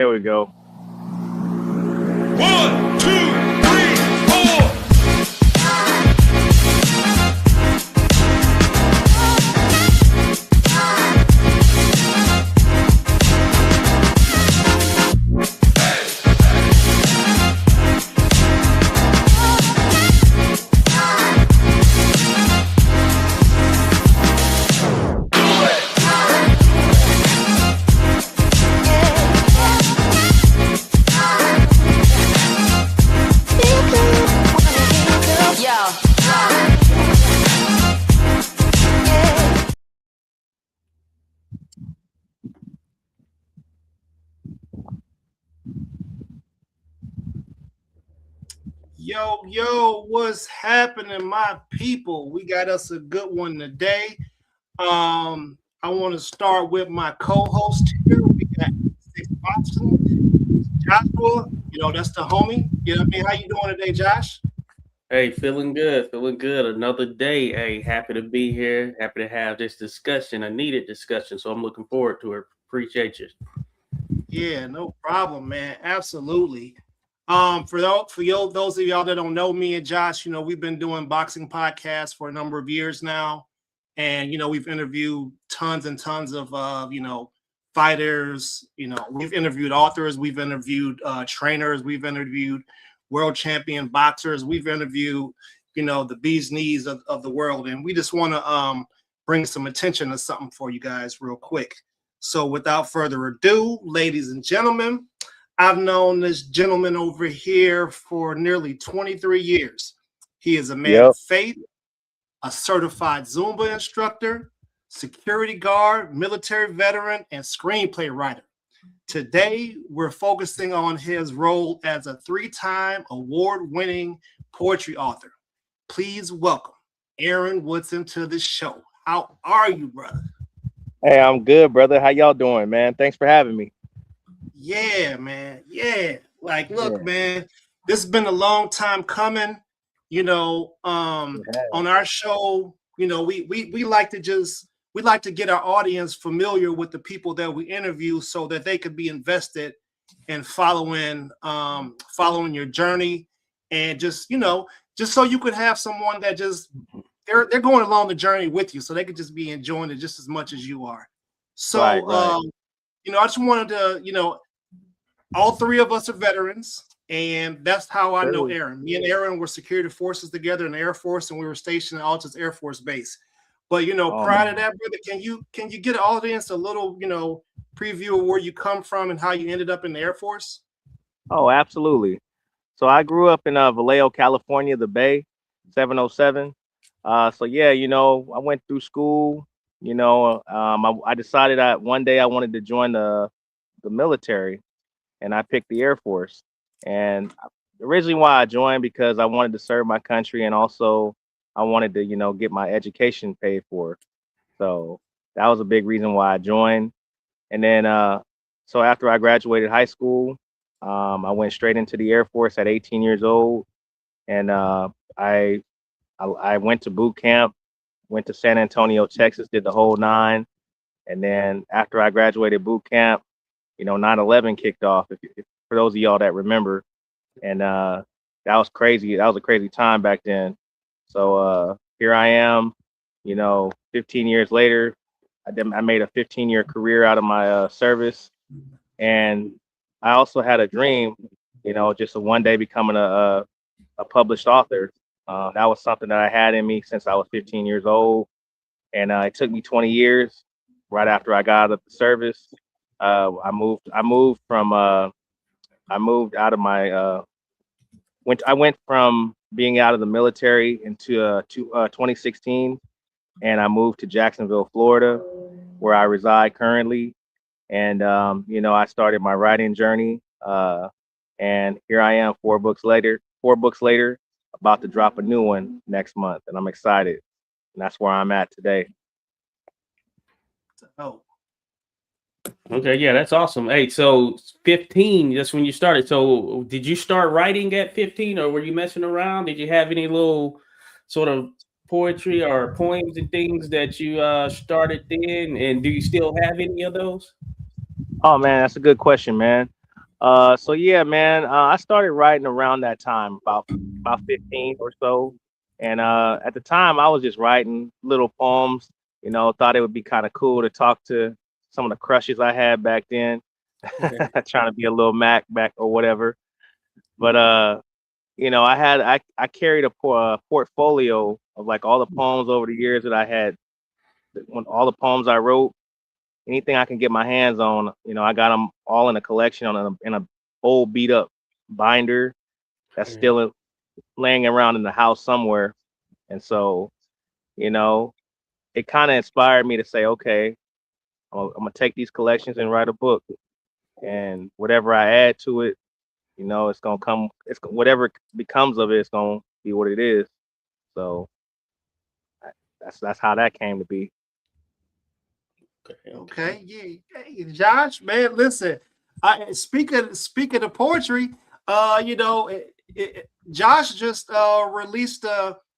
There we go. 1, 2, 3, 4. Yo, what's happening, my people? We got us a good one today. I want to start with my co-host here. We got Woodson, Joshua. That's the homie. You know what I mean? How you doing today, Josh? Hey, feeling good, feeling good. Another day. Hey, happy to be here. Happy to have this discussion, a needed discussion. So I'm looking forward to it. Appreciate you. Yeah, no problem, man. Absolutely. Those of y'all that don't know me and Josh, we've been doing boxing podcasts for a number of years now, and we've interviewed tons and tons of fighters. We've interviewed authors, we've interviewed trainers, we've interviewed world champion boxers, we've interviewed the bee's knees of the world, and we just want to bring some attention to something for you guys real quick. So without further ado, ladies and gentlemen, I've known this gentleman over here for nearly 23 years. He is a man of faith, a certified Zumba instructor, security guard, military veteran, and screenplay writer. Today, we're focusing on his role as a 3-time award-winning poetry author. Please welcome Aaron Woodson to the show. How are you, brother? Hey, I'm good, brother. How y'all doing, man? Thanks for having me. Yeah, man. Yeah. Look, man, this has been a long time coming. On our show, we like to get our audience familiar with the people that we interview so that they could be invested in following your journey, and just so you could have someone that just they're going along the journey with you, so they could just be enjoying it just as much as you are. So right. I just wanted to, all three of us are veterans, and that's how I know Aaron. Me and Aaron were security forces together in the Air Force, and we were stationed at Altus Air Force Base. But prior to that, brother, can you get an audience a little, preview of where you come from and how you ended up in the Air Force? Oh, absolutely. So I grew up in Vallejo, California, the Bay, 707. I went through school. I decided one day I wanted to join the military, and I picked the Air Force. And originally why I joined, because I wanted to serve my country, and also I wanted to, get my education paid for. So that was a big reason why I joined. And then, so after I graduated high school, I went straight into the Air Force at 18 years old. And I went to boot camp, went to San Antonio, Texas, did the whole 9. And then after I graduated boot camp, 9/11 kicked off, if for those of y'all that remember. And that was crazy. That was a crazy time back then. So here I am, 15 years later. I made a 15-year career out of my service. And I also had a dream, just one day becoming a published author. That was something that I had in me since I was 15 years old. And it took me 20 years. Right after I got out of the service, I moved from being out of the military into 2016, and I moved to Jacksonville, Florida, where I reside currently. And I started my writing journey, and here I am 4 books later, about to drop a new one next month, and I'm excited. And that's where I'm at today. Oh. Okay, yeah, that's awesome. Hey, so 15, that's when you started. So did you start writing at 15, or were you messing around? Did you have any little sort of poetry or poems and things that you started then? And do you still have any of those? Oh man, that's a good question, man. So yeah, man, I started writing around that time, about 15 or so. And at the time, I was just writing little poems. You know, thought it would be kind of cool to talk to some of the crushes I had back then, trying to be a little Mac back or whatever. But you know, I carried a portfolio of like all the poems over the years that I had, all the poems I wrote, anything I can get my hands on. You know, I got them all in a collection in a old beat up binder that's Mhm. still laying around in the house somewhere. And so, you know, it kind of inspired me to say, okay, I'm gonna take these collections and write a book, and whatever I add to it, you know, it's gonna come. Whatever becomes of it, it's gonna be what it is. So that's how that came to be. Okay, okay. Okay, yeah. Hey, Josh, man, listen. I speaking of poetry, Josh just released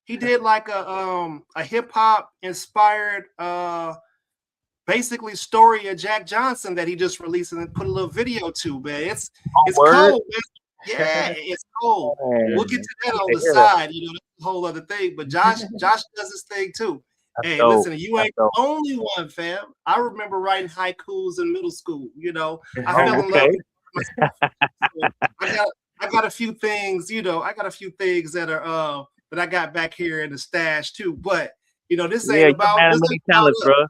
he did like a hip hop inspired basically story of Jack Johnson that he just released and put a little video to, man. Oh, It's word. cold, man. Yeah, it's cold. We'll get Man, to I that need on to the hear that. side, that's a whole other thing. But Josh does his thing too. That's Hey, dope. listen, you That's ain't dope. the only one, fam. I remember writing haikus in middle school. I Oh, fell in love okay. with myself. So I got a few things, I got a few things that I got back here in the stash too. But this Yeah, ain't you're a about man of this many ain't about talents, us. bro.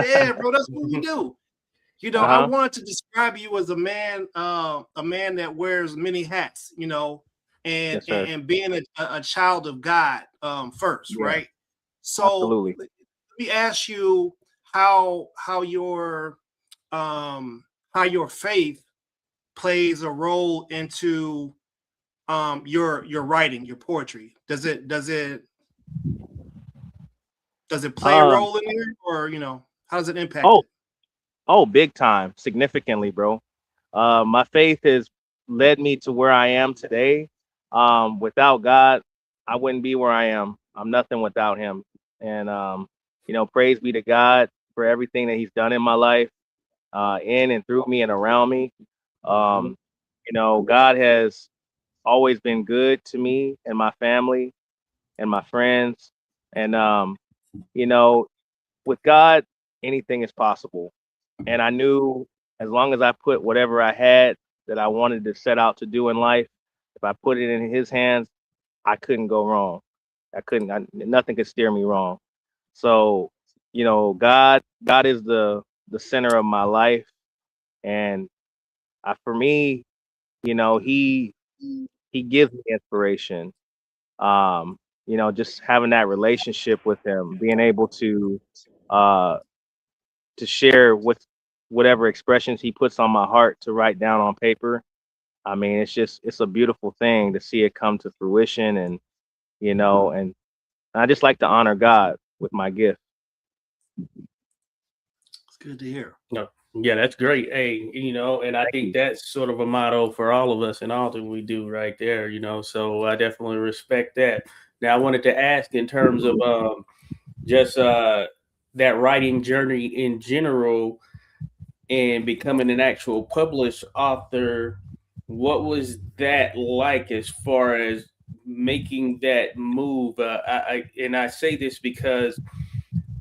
Yeah, bro, that's what we do. I Uh-huh. wanted to describe you as a man that wears many hats, and Yes, and, sir. and being a child of God first, Yeah, right? So absolutely. let me ask you how um how your faith plays a role into your writing, your poetry. Does it play a Um, role in there, or how does it impact oh, it? oh, big time, significantly, bro. My faith has led me to where I am today. Without God, I wouldn't be where I am. I'm nothing without Him. And you know, praise be to God for everything that He's done in my life, in and through me and around me. Um, you know, God has always been good to me and my family and my friends. And you know, with God, anything is possible. And I knew as long as I put whatever I had that I wanted to set out to do in life, if I put it in His hands, I couldn't go wrong. Nothing could steer me wrong. So, you know, God is the center of my life, and for me, you know, He gives me inspiration. You know, just having that relationship with Him, being able uh, to share whatever expressions He puts on my heart to write down on paper. I mean, it's a beautiful thing to see it come to fruition, and you know, and I just like to honor God with my gift. It's good to hear. No, yeah, that's great. Hey, and I Thank think you. that's sort of a motto for all of us and all that we do right there, So I definitely respect that. Now, I wanted to ask in terms of just that writing journey in general and becoming an actual published author, what was that like as far as making that move? And I say this because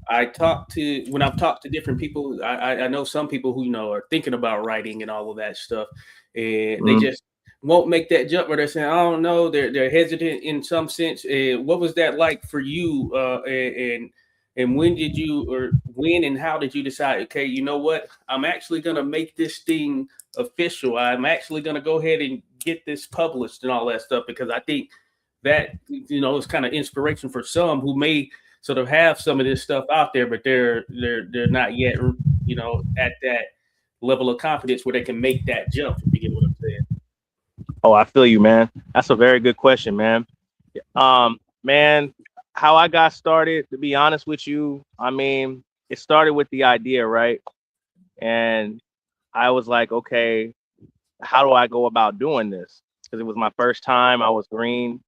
when I've talked to different people, I know some people who are thinking about writing and all of that stuff, and they Mhm. just won't make that jump where they're saying, "I don't know," they're hesitant in some sense. What was that like for you? And when and how did you decide? Okay, you know what? I'm actually going to make this thing official. I'm actually going to go ahead and get this published and all that stuff because I think that is kind of inspiration for some who may sort of have some of this stuff out there, but they're not yet, at that level of confidence where they can make that jump. If you get what I'm saying. Oh, I feel you, man. That's a very good question, man. Man, how I got started, to be honest with you, I mean, it started with the idea, right? And I was like, okay, how do I go about doing this? Because it was my first time. I was green,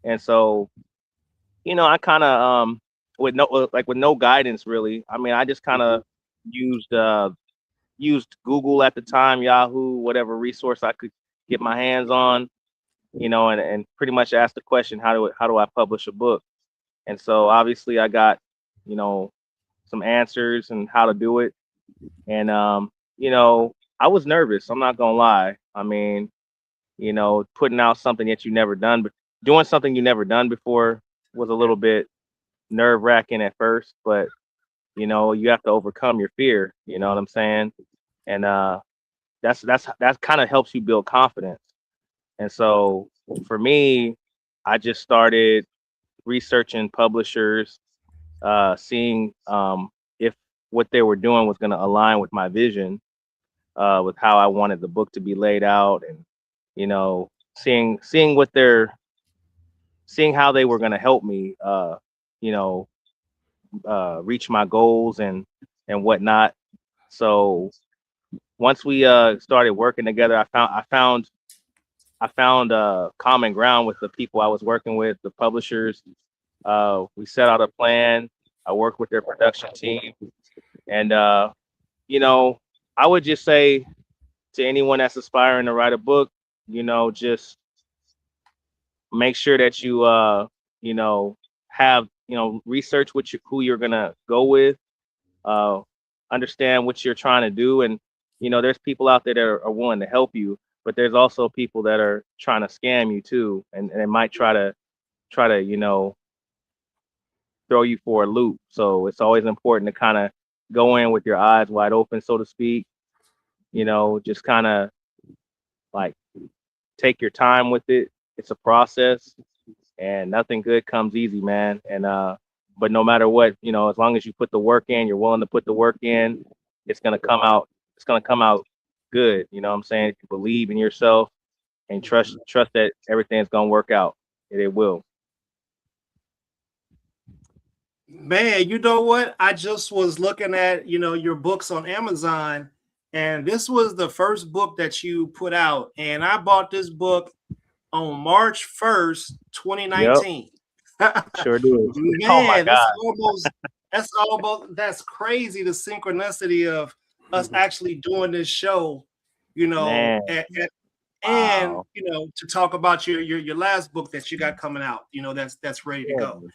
and so you know, I kind of with no guidance really. I mean, I just kind of used used Google at the time, Yahoo, whatever resource I could get my hands on, and pretty much asked the question, how do I publish a book? And so obviously I got, you know, some answers and how to do it. And I was nervous. I'm not gonna lie. I mean, putting out something that you never done, but doing something you never done before was a little bit nerve wracking at first, but you have to overcome your fear. You know what I'm saying? And that kind of helps you build confidence. And so for me, I just started researching publishers, seeing if what they were doing was going to align with my vision, with how I wanted the book to be laid out, and seeing what they're seeing how they were going to help me, you know, reach my goals and whatnot. So once we started working together, I found common ground with the people I was working with, the publishers. We set out a plan. I worked with their production team, and you know, I would just say to anyone that's aspiring to write a book, just make sure that you know, have research who you're gonna go with, uh, understand what you're trying to do, and there's people out there that are willing to help you, but there's also people that are trying to scam you too, and they might try to throw you for a loop. So it's always important to kind of go in with your eyes wide open, so to speak. Just kind of like take your time with it. It's a process, and nothing good comes easy, man. And but no matter what, as long as you put the work in, you're willing to put the work in, it's gonna come out. It's gonna come out good. You know what I'm saying? If you believe in yourself and trust that everything's gonna work out, it will. Man, you know what? I just was looking at, your books on Amazon, and this was the first book that you put out. And I bought this book on March 1st, Yep, 2019. sure do. Oh my Man, God, that's crazy, the synchronicity of us actually doing this show, man. and Wow. to talk about your last book that you got coming out, that's ready to go. Yeah.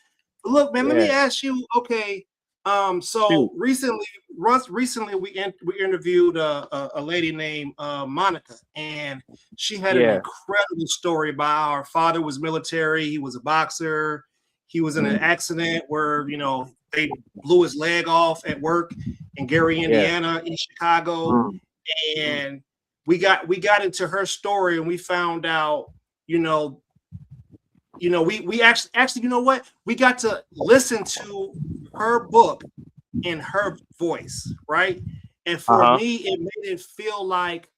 Look, man, let Yeah. me ask you. Okay, Shoot. so recently we interviewed a lady named Monica, and she had an Yeah. incredible story about how her father was military. He was a boxer. He was in an Mm. accident where they blew his leg off at work in Gary, Yeah. Indiana, in Chicago, Mm. and we got into her story, and we found out, you know, we actually, you know what? We got to listen to her book in her voice, right? And Uh for huh. me, it made it feel like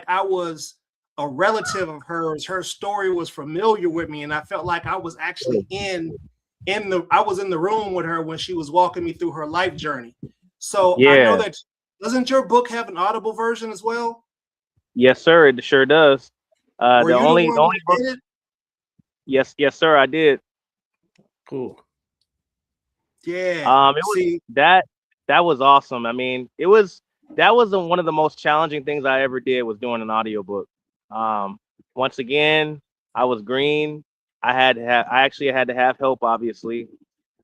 I was a relative of hers. Her story was familiar with me, and I felt like I was actually in the room with her when she was walking me through her life journey. So I know Yeah. that doesn't your book have an audible version as well? Yes, sir. It sure does. Were The you the only one the only that book. did it? Yes, sir. I did. Cool. Yeah. It was See, that was awesome. I mean, that was one of the most challenging things I ever did, was doing an audiobook. Um, Once again, I was green. I actually had to have help, obviously.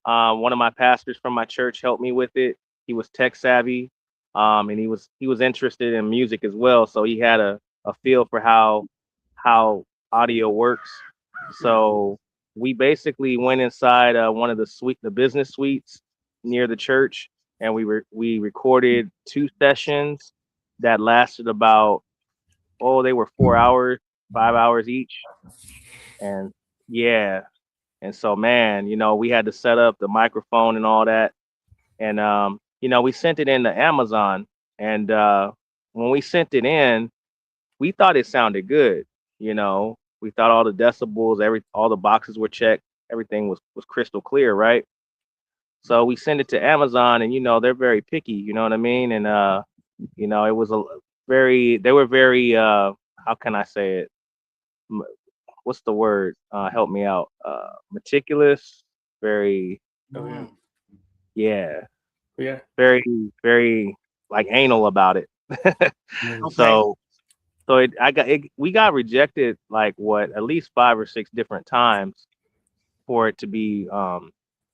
One of my pastors from my church helped me with it. He was tech savvy, and he was interested in music as well, so he had a feel for how audio works. So we basically went inside one of the business suites near the church, and we recorded two sessions that lasted about, they were 4 hours, 5 hours each, and yeah, and so man, we had to set up the microphone and all that, and we sent it into Amazon, and when we sent it in, we thought it sounded good. We thought all the decibels, all the boxes were checked, everything was crystal clear, right? So we send it to Amazon, and they're very picky, you know what I mean? And it was they were very, how can I say it? M- What's the word? Help me out. Meticulous, very, Oh yeah. mhm. yeah, Yeah. very, very. like anal about it. Okay. So we got rejected like what at least 5 or 6 different times for it to be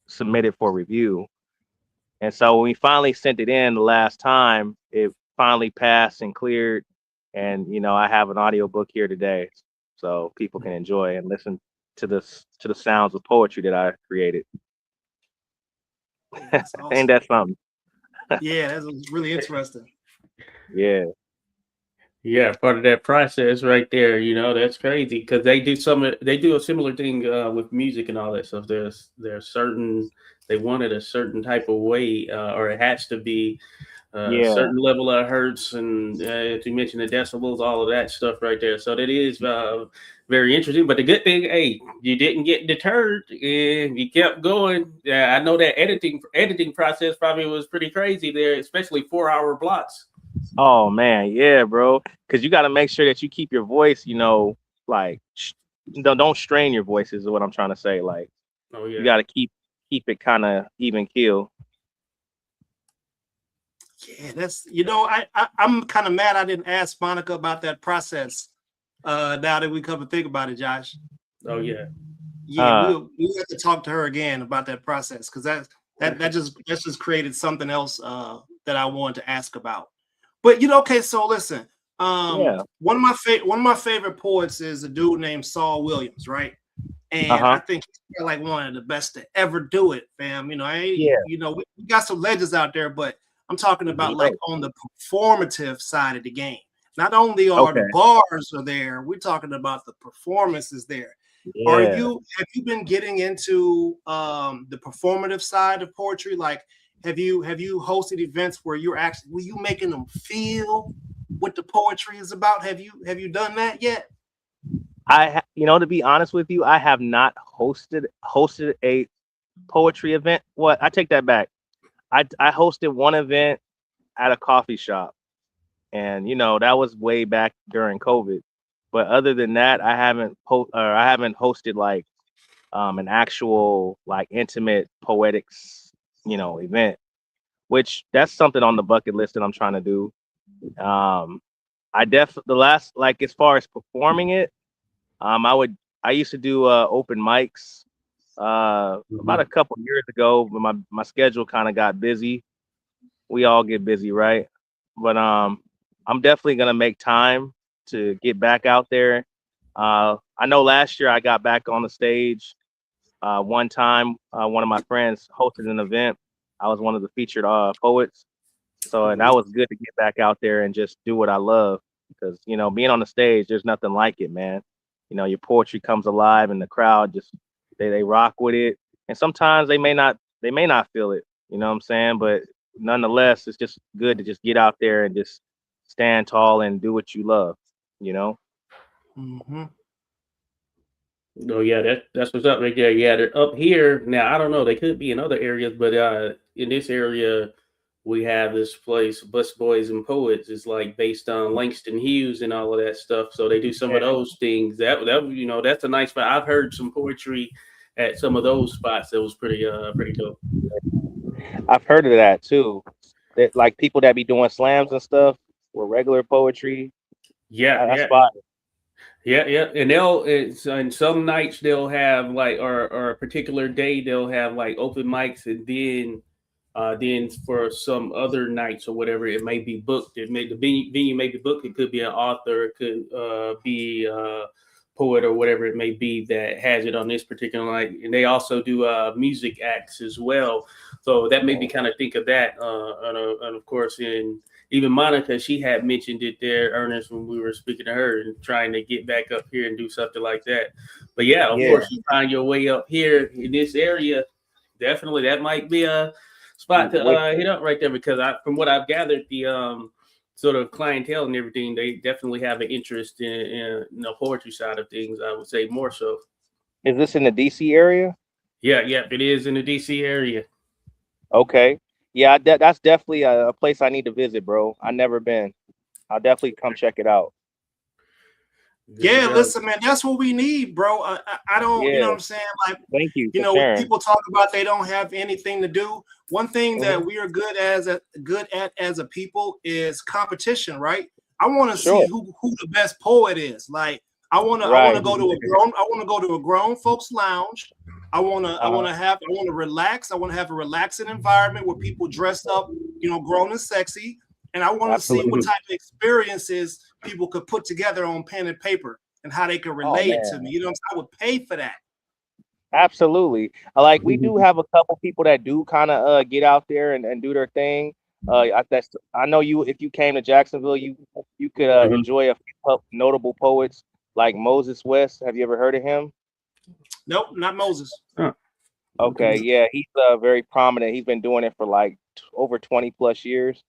submitted for review. And so when we finally sent it in the last time, it finally passed and cleared. And I have an audiobook here today, so people can enjoy and listen to the sounds of poetry that I created. That's Ain't awesome. that something? Yeah, that's really interesting. Yeah, Yeah, part of that process right there, that's crazy because they do a similar thing with music and all that stuff. There's certain they want it a certain type of way, or it has to be a yeah. certain level of hertz, and as you mentioned, the decibels, all of that stuff right there. So that is very interesting. But the good thing, hey, you didn't get deterred and you kept going. Yeah, I know that editing process probably was pretty crazy there, especially 4 hour blocks. Oh man, yeah, bro. Because you got to make sure that you keep your voice, like don't strain your voice is what I'm trying to say. Like Oh you yeah. got to keep it kind of even keel. Yeah, that's I'm kind of mad I didn't ask Monica about that process. Now that we come to think about it, Josh. Oh yeah. Yeah, Uh, we have to talk to her again about that process because that just created something else that I wanted to ask about. But okay, so listen, yeah. one of my favorite poets is a dude named Saul Williams, right? And I Uh-huh. think he's like one of the best to ever do it, fam. Yeah. We got some legends out there, but I'm talking about like Right. on the performative side of the game. Not only are the Okay. bars are there, we're talking about the performances there. Yeah. Have you been getting into the performative side of poetry? Like, have you hosted events where were you making them feel what the poetry is about? Have you done that yet? To be honest with you, I have not hosted a poetry event. What? I take that back. I hosted one event at a coffee shop, and that was way back during COVID. But other than that, I haven't hosted like an actual like intimate poetics event, which that's something on the bucket list that I'm trying to do. Um, the last like as far as performing it, I used to do open mics about a Mhm. couple years ago, but my schedule kind of got busy. We all get busy, right? But I'm definitely gonna make time to get back out there. I know last year I got back on the stage one time. One of my friends hosted an event. I was one of the featured poets, so that was good to get back out there and just do what I love. Because being on the stage, there's nothing like it, man. Your poetry comes alive, and the crowd just they rock with it. And sometimes they may not feel it. You know what I'm saying? But nonetheless, it's just good to just get out there and just stand tall and do what you love. You know? Mm-hmm. Oh yeah, that's what's up right there. Yeah, they're up here now. I don't know. They could be in other areas, but in this area, we have this place, Bus Boys and Poets. It's like based on Langston Hughes and all of that stuff. So they do some of Yeah. those things. That's a nice spot. I've heard some poetry at some of those spots. That was pretty dope. I've heard of that too. That like people that be doing slams and stuff or regular poetry. Yeah, That's yeah. fine. Yeah, and and some nights they'll have like, or a particular day they'll have like open mics, and then for some other nights or whatever, it may be booked. The venue may be booked. It could be an author, it could be a poet or whatever it may be that has it on this particular night. And they also do music acts as well. So that made me kind of think of that. And of course, in even Monica, she had mentioned it there, Ernest, when we were speaking to her and trying to get back up here and do something like that. But yeah, of Yeah. course, you find your way up here in this area. Definitely, that might be a spot to Wait, hit up right there because from what I've gathered, the sort of clientele and everything, they definitely have an interest in the poetry side of things. I would say more so. is this in the DC area? Yeah, yeah, it is in the DC area. Okay. Yeah, that's definitely a place I need to visit, bro. I never been. I'll definitely come check it out. Yeah, listen, man, that's what we need, bro. I don't, you know Yeah. what I'm saying? Like, Thank you you for know, sharing. people talk about they don't have anything to do. One thing that Mhm. we are good at as a people is competition, right? I want to see Sure. who the best poet is. Like, I want to Right. go to a grown folks lounge. I want to relax. I want to have a relaxing environment where people dressed up, you know, grown and sexy. And I want to see what Absolutely. type of experiences people could put together on pen and paper and how they could Oh relay it to man. me. You know, I would pay for that. Absolutely. Like we do have a couple people that do kind of get out there and do their thing. I know you if you came to Jacksonville, you could enjoy a few notable poets like Moses West. Have you ever heard of him? Nope, not Moses. Huh. Okay, yeah, he's very prominent. He's been doing it for like over 20 plus years.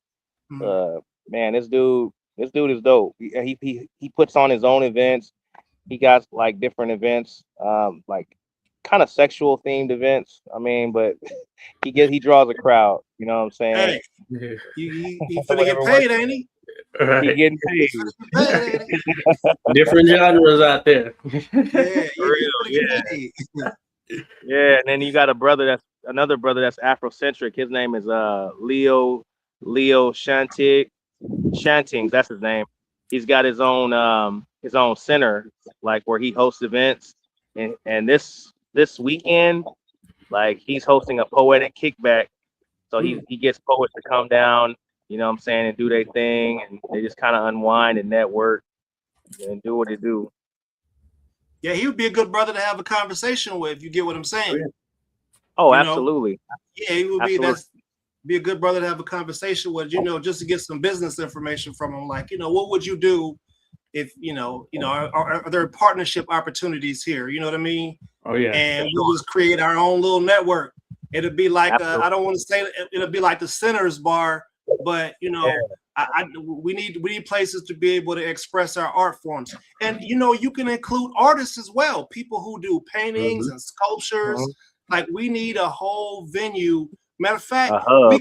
Mhm. Uh, man, this dude is dope. He puts on his own events. He got like different events, like kind of sexual themed events. I mean, but he draws a crowd. You know what I'm saying? Hey, he finna get Whatever works. paid, ain't he? He Right. getting He paid. finna get paid, ain't he? Different genres out there. Yeah, For he finna real, get yeah. paid. Yeah, and then you got another brother that's Afrocentric. His name is Leo Shanting, that's his name. He's got his own center, like where he hosts events. And this weekend, like he's hosting a poetic kickback. So he gets poets to come down, you know what I'm saying, and do their thing, and they just kind of unwind and network and do what they do. Yeah, he would be a good brother to have a conversation with. You get what I'm saying? Oh, You know, absolutely. yeah, he would be Absolutely. that's be a good brother to have a conversation with. You know, just to get some business information from him. Like, you know, what would you do if are there partnership opportunities here? You know what I mean? Oh yeah. And we'll just create our own little network. It'll be like I Absolutely. don't want to say it'll be like the Sinners Bar, but you Yeah. know, we need places to be able to express our art forms, and you know, you can include artists as well, people who do paintings and sculptures. Mhm. Like we need a whole venue. Matter of fact, A hub.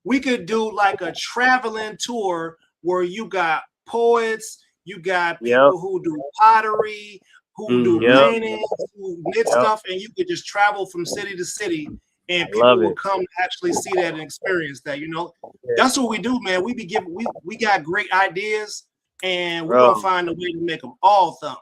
we could do like a traveling tour where you got poets, you got Yep. people who do pottery, who do Yep. paintings, who knit Yep. stuff, and you could just travel from city to city, and I people love will it. come to actually see that and experience that. You know, Yeah. that's what we do, man. We be giving we got great ideas, and we're Bro, gonna find a way to make them all thump.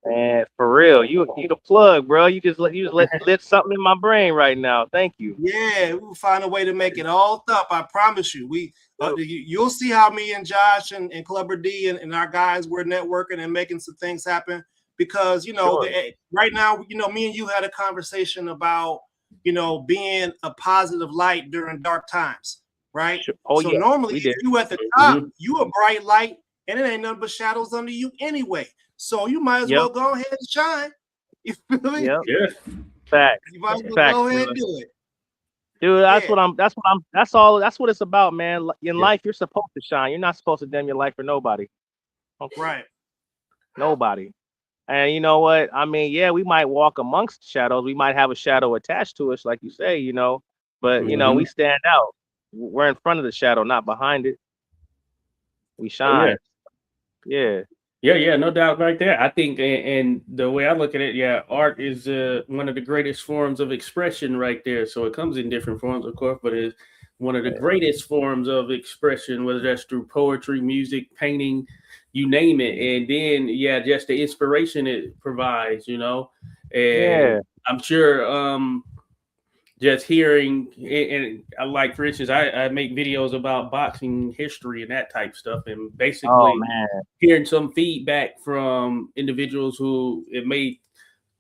man, for real. You the plug, bro. You just lit something in my brain right now. Thank you. Yeah, we will find a way to make it all thump. I promise you. You'll see how me and Josh and Clubber D and our guys were networking and making some things happen because you know Sure. right now you know me and you had a conversation about you know being a positive light during dark times, right? Sure. Oh So yeah, normally we if did. you at the top, you a bright light, and it ain't nothing but shadows under you anyway. So you might as Yep. well go ahead and shine. You feel me? Yep. Yeah. Facts. You might as well Facts, go ahead brother. and do it. Dude, Yeah. that's what it's about, man. In Yeah. life, you're supposed to shine. You're not supposed to dim your light for nobody. Okay? Right. Nobody. And you know what? I mean, yeah, we might walk amongst shadows. We might have a shadow attached to us, like you say, but we Mhm. stand out. We're in front of the shadow, not behind it. We Oh yeah. shine. Yeah. Yeah, no doubt right there. I think, and the way I look at it, yeah, art is one of the greatest forms of expression right there. So it comes in different forms, of course, but it's one of the greatest forms of expression, whether that's through poetry, music, painting, you name it. And then, yeah, just the inspiration it provides, Yeah. and I'm sure, just hearing and I like, for instance, I make videos about boxing history and that type stuff, and Oh basically man. hearing some feedback from individuals who it may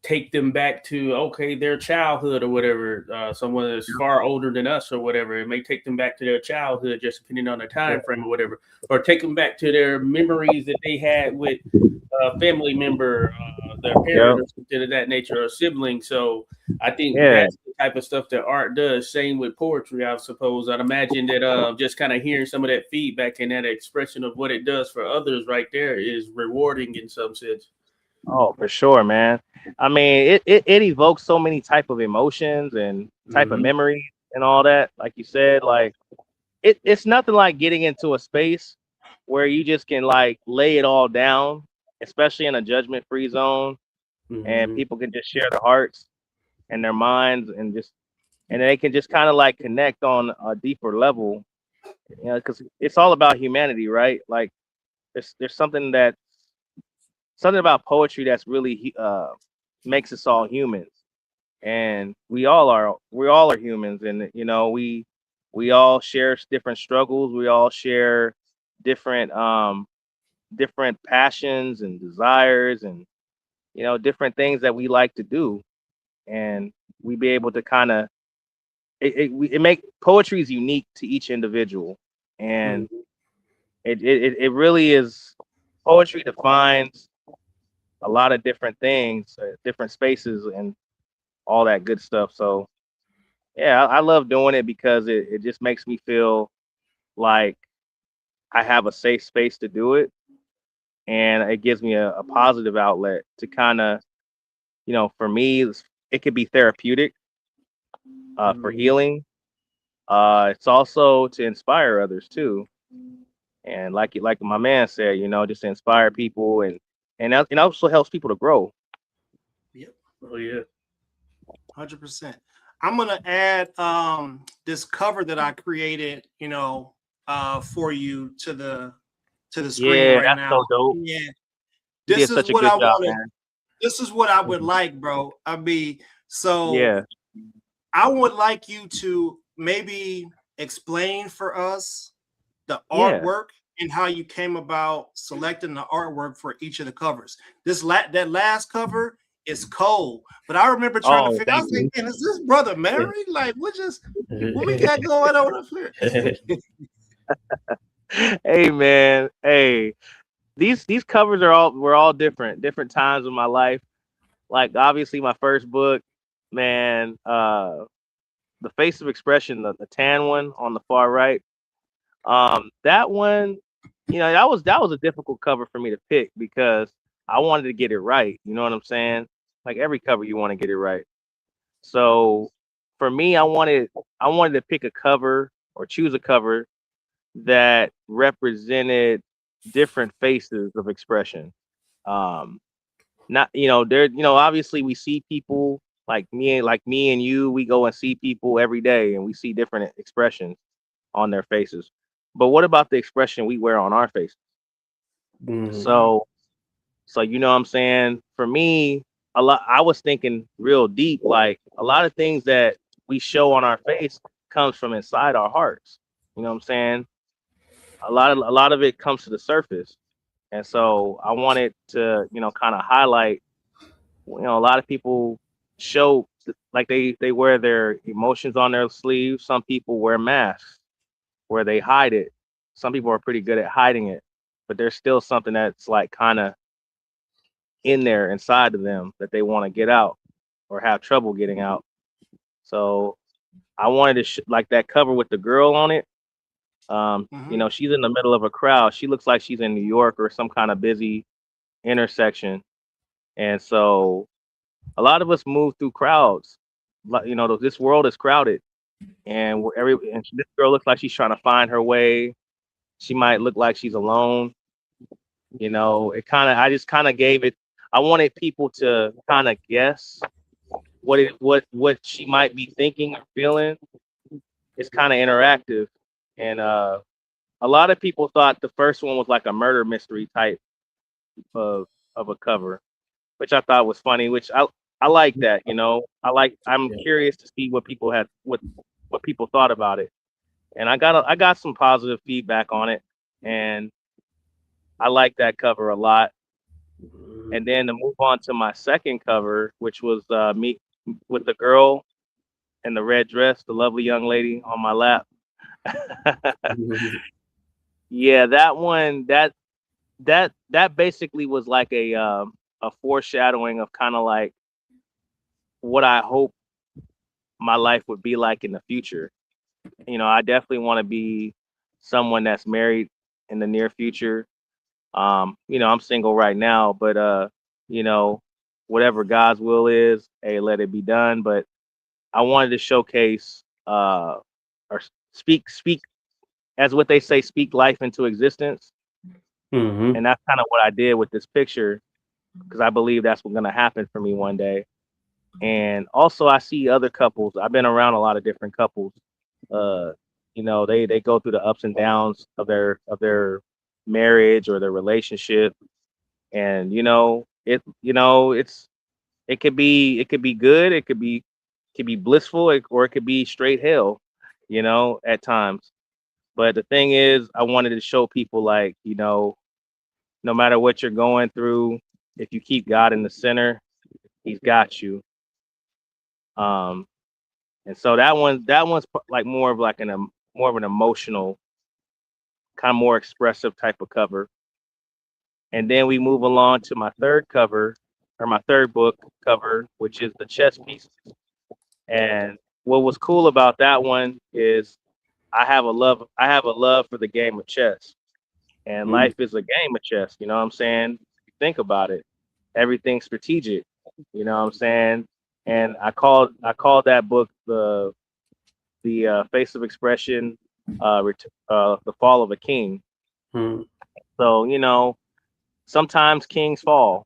take them back to their childhood or whatever. Someone that's far older than us or whatever, it may take them back to their childhood, just depending on the Yeah. time frame or whatever, or take them back to their memories that they had with a family member, their Yep. parent or something of that nature, or sibling. So I think Yeah. that's the type of stuff that art does. Same with poetry, I suppose. I'd imagine that just kind of hearing some of that feedback and that expression of what it does for others right there is rewarding in some sense. Oh, for sure, man. I mean, it evokes so many type of emotions and type of Hmm. memories and all that. Like you said, like it's nothing like getting into a space where you just can like lay it all down especially in a judgment-free zone, and Mhm. people can just share their hearts and their minds, and they can just kind of like connect on a deeper level, because it's all about humanity, right? Like there's something about poetry that's really makes us all humans, and we all are humans, and we all share different struggles, we all share different different passions and desires, and different things that we like to do, and we be able to kind of it make poetry is unique to each individual, and Mhm. it really is. Poetry defines a lot of different things, different spaces, and all that good stuff. So yeah, I love doing it because it just makes me feel like I have a safe space to do it, and it gives me a positive outlet to kind of, for me, it could be therapeutic, for Mhm. healing. It's also to inspire others too, and like my man said, just to inspire people, and it also helps people to grow. Yep, Oh yeah. 100%. I'm gonna add this cover that I created, for you to the screen Yeah, right that's now. so dope. Yeah, You this did is such a what good I job, wanted. man. This is what I would Mhm. like, bro. I mean, so Yeah. I would like you to maybe explain for us the Yeah. artwork and how you came about selecting the artwork for each of the covers. That last cover is cold, but I remember trying to Oh, figure. I thank was like, you. "Man, is this brother married? Like, what we got going on up here?" Hey, man. Hey, these covers were all different times of my life. Like obviously my first book, man, the face of expression, the tan one on the far right. That one, that was a difficult cover for me to pick because I wanted to get it right. You know what I'm saying? Like every cover you want to get it right. So for me, I wanted to pick a cover or choose a cover that represented different faces of expression. Um, not there. Obviously we see people like me and you. We go and see people every day, and we see different expressions on their faces. But what about the expression we wear on our faces? Mhm. Mhm. So you know what I'm saying? For me, I was thinking real deep, like a lot of things that we show on our face comes from inside our hearts. You know what I'm saying? A lot of it comes to the surface. And so I wanted to, kind of highlight, a lot of people show like they wear their emotions on their sleeves. Some people wear masks where they hide it. Some people are pretty good at hiding it, but there's still something that's like kind of in there inside of them that they want to get out or have trouble getting out. So I wanted to like that cover with the girl on it. Mhm. She's in the middle of a crowd. She looks like she's in New York or some kind of busy intersection. And so a lot of us move through crowds. Like, this world is crowded, and this girl looks like she's trying to find her way. She might look like she's alone. I just kind of gave it. I wanted people to kind of guess what she might be thinking or feeling. It's kind of interactive, and a lot of people thought the first one was like a murder mystery type of a cover, which I thought was funny. Which I like that. I'm Yeah. curious to see what people thought about it, and I got some positive feedback on it, and I like that cover a lot. Mhm. And then to move on to my second cover, which was me with the girl in the red dress, the lovely young lady on my lap. Mhm. Yeah, that one, that basically was like a foreshadowing of kind of like what I hope my life would be like in the future. I definitely want to be someone that's married in the near future. I'm single right now, but you know, whatever God's will is, hey, let it be done. But I wanted to showcase or speak as what they say, speak life into existence. Mm-hmm. And that's kind of what I did with this picture because I believe that's what's going to happen for me one day. And also, I see other couples. I've been around a lot of different couples. Uh, they go through the ups and downs of their marriage or their relationship, and it could be good, it could be blissful, or it could be straight hell, at times. But the thing is, I wanted to show people like, no matter what you're going through, if you keep God in the center, He's got you. Um, and so that one's like more of an emotional, kind of more expressive type of cover. And then we move along to my third cover, or my third book cover, which is the chess piece. And what was cool about that one is I have a love for the game of chess. And Mm-hmm. life is a game of chess, you know what I'm saying? Think about it. Everything's strategic, you know what I'm saying? And I called that book the face of expression, the fall of a king. Mm-hmm. So sometimes kings fall.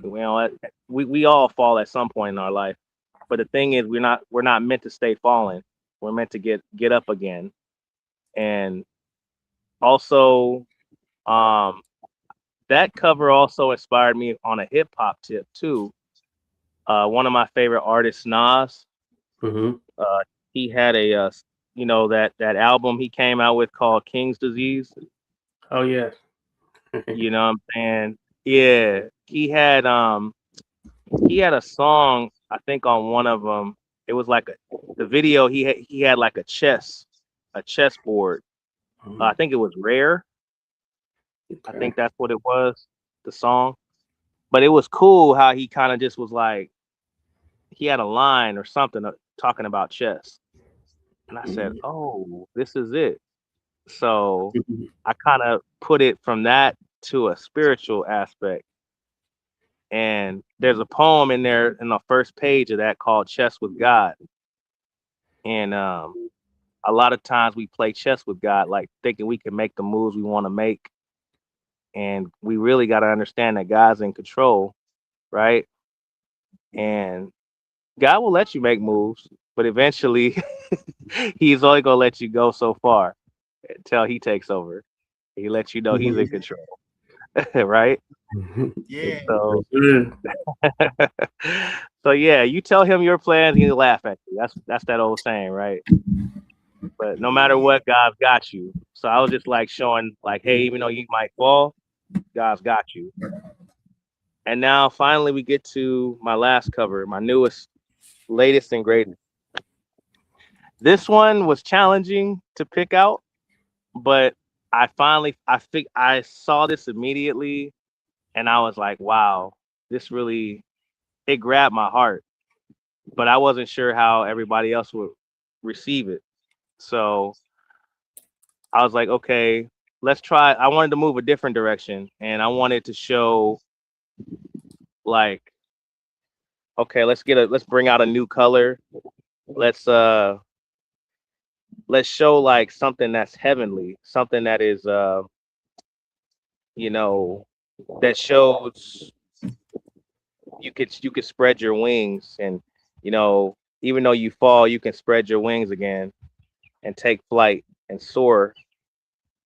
We all fall at some point in our life. But the thing is, we're not meant to stay falling. We're meant to get up again. And also, um, that cover also inspired me on a hip hop tip too. One of my favorite artists, Nas, Mm-hmm. uh, he had that album he came out with called King's Disease. Oh yeah. You know what I'm saying? Yeah, he had a song, I think, on one of them. It was like the video, he had like a chessboard. I Mhm. think it was Rare. I Okay. think that's what it was, the song. But it was cool how he kind of just was like, he had a line or something talking about chess. And I said, Mhm. oh, this is it. So Mhm. I kind of put it from that to a spiritual aspect. And there's a poem in there in the first page of that called Chess with God. And a lot of times we play chess with God, like thinking we can make the moves we want to make. And we really got to understand that God's in control, right? And God will let you make moves, but eventually He's only going to let you go so far until He takes over. He lets you know He's in control, right? Yeah. So, Good. so yeah, you tell him your plans, he'll laugh at you. That's that old saying, right? But no matter Yeah. what, God's got you. So I was just like showing, like, hey, even though you might fall, God's got you. And now finally we get to my last cover, my newest, latest and greatest. This one was challenging to pick out, but I saw this immediately and I was like, wow, this really, it grabbed my heart. But I wasn't sure how everybody else would receive it. So I was like, okay, let's try. I wanted to move a different direction and I wanted to show like, okay, let's bring out a new color. Let's uh let's show like something that's heavenly, something that is you know, that shows you could spread your wings and even though you fall, you can spread your wings again and take flight and soar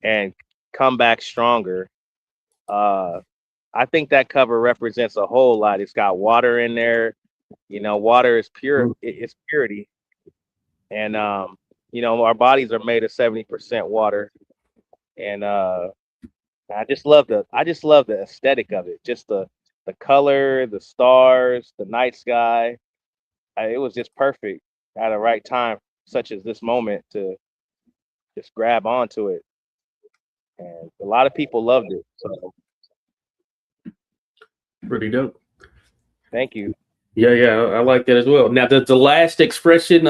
and come back stronger. Uh I think that cover represents a whole lot. It's got water in there. Water is pure. It's purity, and our bodies are made of 70% water. And I just love the aesthetic of it. Just the color, the stars, the night sky. It was just perfect at the right time, such as this moment, to just grab onto it. And a lot of people loved it. So Pretty dope. thank you. Yeah, yeah, I like that as well. Now, does the last expression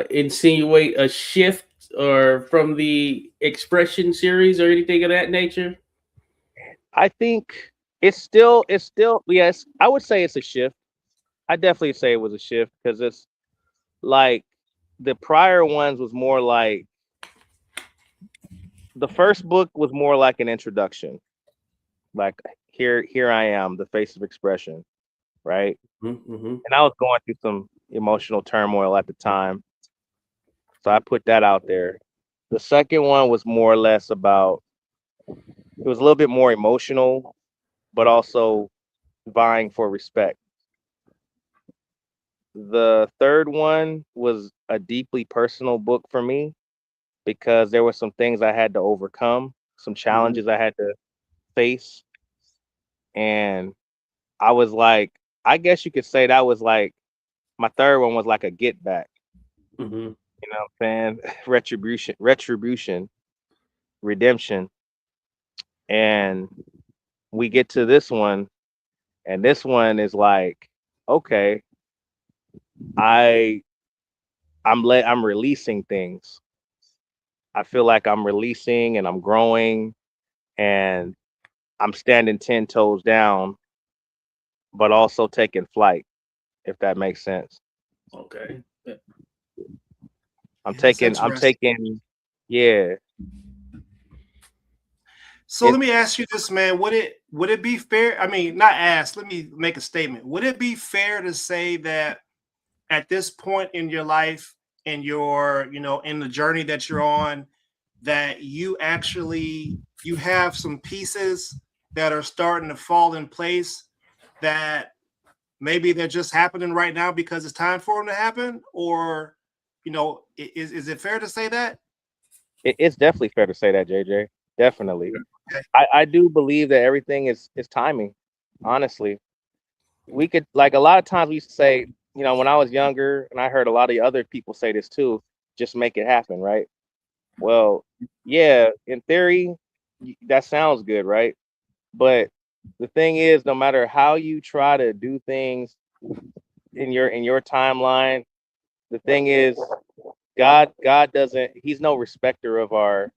insinuate a shift or from the expression series or anything of that nature? I think it's still yes. I would say it's a shift. I definitely say it was a shift because it's like the prior ones was more like the first book was more like an introduction. Like here I am, the face of expression, right? Mm-hmm. And I was going through some emotional turmoil at the time. So I put that out there. The second one was more or less about, it was a little bit more emotional, but also vying for respect. The third one was a deeply personal book for me because there were some things I had to overcome, some challenges I had to face. And I was like, I guess you could say that was like, my third one was like a get back. Mm-hmm. You know what I'm saying? Retribution, redemption. And we get to this one, and this one is like, okay, I I'm releasing things. I feel like I'm releasing and I'm growing and I'm standing 10 toes down, but also taking flight, if that makes sense. Okay. Yeah. Yeah, that's I'm interesting. taking, yeah, So it, let me ask you this, man. Would it be fair? I mean, not ask. Let me make a statement. Would it be fair to say that at this point in your life, in your, in the journey that you're on, that you have some pieces that are starting to fall in place, that maybe they're just happening right now because it's time for them to happen? Or, is it fair to say that? it's definitely fair to say that, JJ. Definitely. Okay. I do believe that everything is timing, honestly. We could, like, a lot of times we used to say, when I was younger, and I heard a lot of other people say this too, just make it happen, right? Well, yeah, in theory, that sounds good, right? But the thing is, no matter how you try to do things in your timeline, the thing is, God doesn't. He's no respecter of our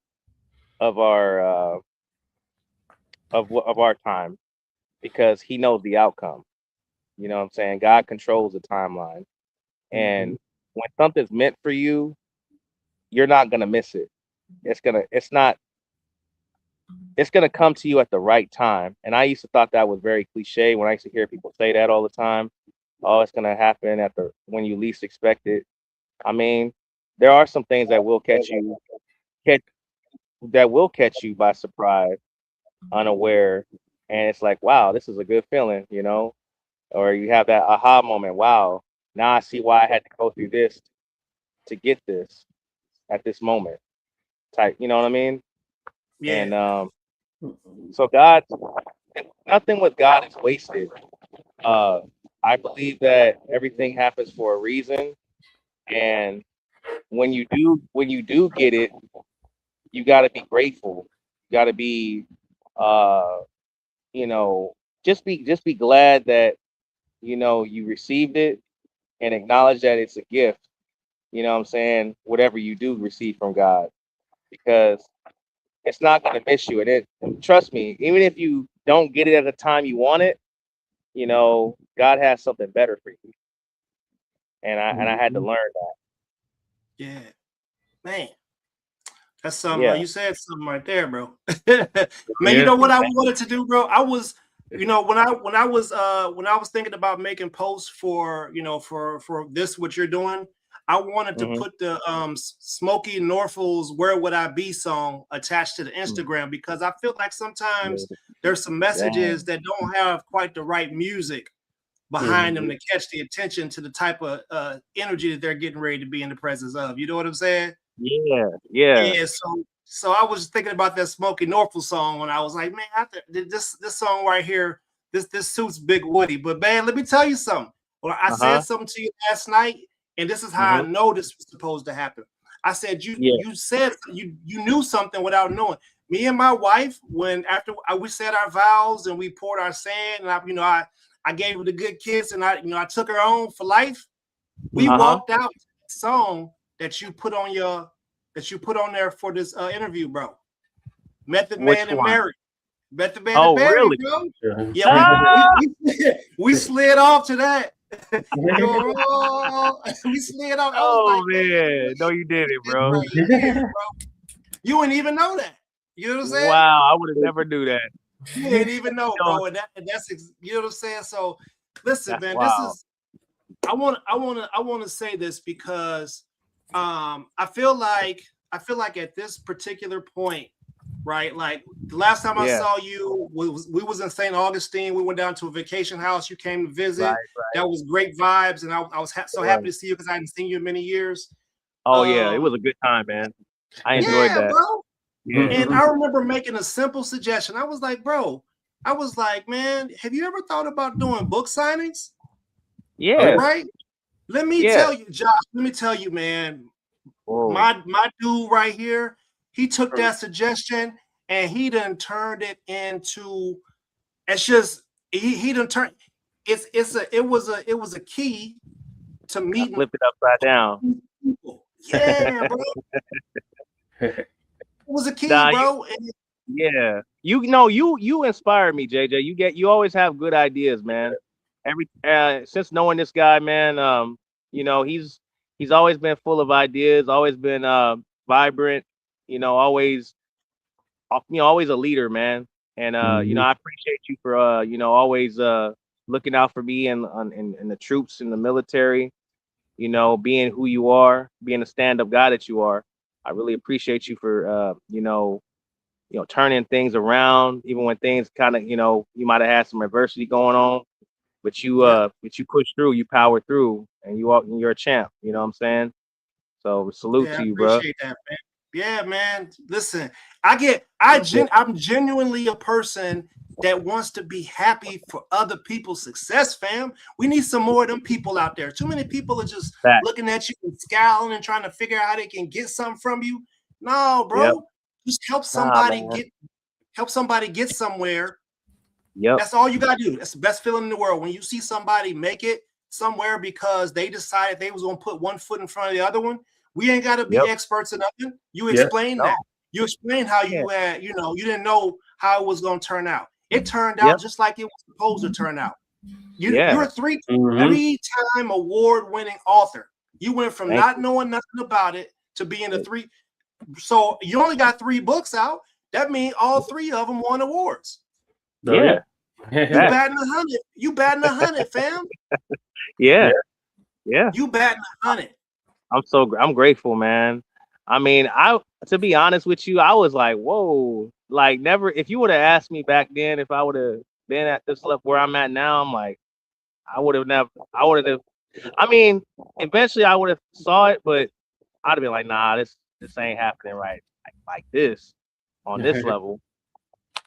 of our time because He knows the outcome. You know what I'm saying? God controls the timeline, and when something's meant for you, you're not gonna miss it. It's gonna come to you at the right time. And I used to thought that was very cliche when I used to hear people say that all the time. Oh, it's gonna happen at the when you least expect it. I mean, there are some things that will catch catch you by surprise, unaware, and it's like, wow, this is a good feeling. Or you have that aha moment. Wow, now I see why I had to go through this to get this at this moment. Type, you know what I mean? Yeah. And so God, nothing with God is wasted. Uh, I believe that everything happens for a reason, and when you do get it, you got to be grateful. You got to be, uh, you know, just be glad that you received it and acknowledge that it's a gift. You know what I'm saying? Whatever you do receive from God, because it's not gonna miss you. And trust me, even if you don't get it at the time you want it, God has something better for you. And I had to Mhm. learn that. Yeah. Man. That's some. Yeah. You said something right there, bro. Man, you Yeah. know what I wanted to do, bro? I was, when I was thinking about making posts for, for this what you're doing, I wanted to Hmm. put the Smokey Norfolk's "Where Would I Be" song attached to the Instagram, because I feel like sometimes there's some messages Dang. that don't have quite the right music behind them Mhm. to catch the attention to the type of energy that they're getting ready to be in the presence of. You know what I'm saying? Yeah. Yeah. Yeah, so I was thinking about that Smokey Norfolk song when I was like, man, this song right here, this suits Big Woody. But man, let me tell you something. Well, I Uh said huh. something to you last night, and this is how I Hmm. know this was supposed to happen. I said Yeah. you said you knew something without knowing. Me and my wife, when after we said our vows and we poured our sand, and I gave her the good kiss, and I took her on for life. We Uh huh. walked out to the song that you put on there for this interview, bro. Method Which Man and one? Mary. Method Man and Oh, Mary, really? bro. Yeah. Yeah, we Ah! we we, we slid off to that. You're all we slid off. I was Oh like, man, man, no, you did it, this bro. right here, bro. You wouldn't even know that. You know what I'm saying? Wow, I would have never knew that. You ain't even know, know, bro. And that's you know what I'm saying. So listen, that's man. This wild. is I want to say this because I feel like at this particular point, right? Like the last time I Yeah. saw you we was in St. Augustine. We went down to a vacation house. You came to visit. Right. That was great vibes, and I was so happy to see you because I hadn't seen you in many years. Oh yeah, it was a good time, man. I enjoyed Yeah, that. bro. Yeah. And I remember making a simple suggestion. I was like, bro, man, have you ever thought about doing book signings? Yeah. Right? Let me Yeah. tell you, Josh, let me tell you, man, Whoa. my dude right here, he took that suggestion and he done turned it into it's just he done turned it was a key to I meeting flipped it upside down. people. Yeah, bro. It was a key, Nah, bro. yeah. You know, you inspire me, JJ. You always have good ideas, man. Every since knowing this guy, man, you know, he's always been full of ideas, always been vibrant, you know, always a leader, man. And you know, I appreciate you for you know, always looking out for me and the troops in the military, you know, being who you are, being a stand-up guy that you are. I really appreciate you for you know, turning things around, even when things kind of, you know, you might have had some adversity going on, but you push through, you power through, and you're a champ. You know what I'm saying? So salute Yeah, I to you, bro. appreciate that, man. Yeah, man. Listen, I'm genuinely a person that wants to be happy for other people's success, fam. We need some more of them people out there. Too many people are just Fact. looking at you and scowling and trying to figure out how they can get something from you. No, Yep. bro. Just help Nah, somebody man. get somewhere. Yep. That's all you gotta do. That's the best feeling in the world. When you see somebody make it somewhere because they decided they was gonna put one foot in front of the other one. We ain't gotta be Yep. experts in nothing. You Yeah. explain No. that. You explain how Yeah. you had, you know, you didn't know how it was gonna turn out. It turned Yep. out just like it was supposed to turn out. You're Yeah. a three-time award-winning author. You went from Thank not you. knowing nothing about it to being a three. So you only got 3 books out. That means all 3 of them won awards. Yeah. You Fact. batting 100. You batting 100, fam. Yeah. Yeah. You batting 100. I'm grateful, man. I mean, to be honest with you, I was like, whoa, like never. If you would have asked me back then, if I would have been at this level where I'm at now, I'm like, I would have never. I would have. I mean, eventually I would have saw it, but I'd have been like, nah, this ain't happening right like this on this level.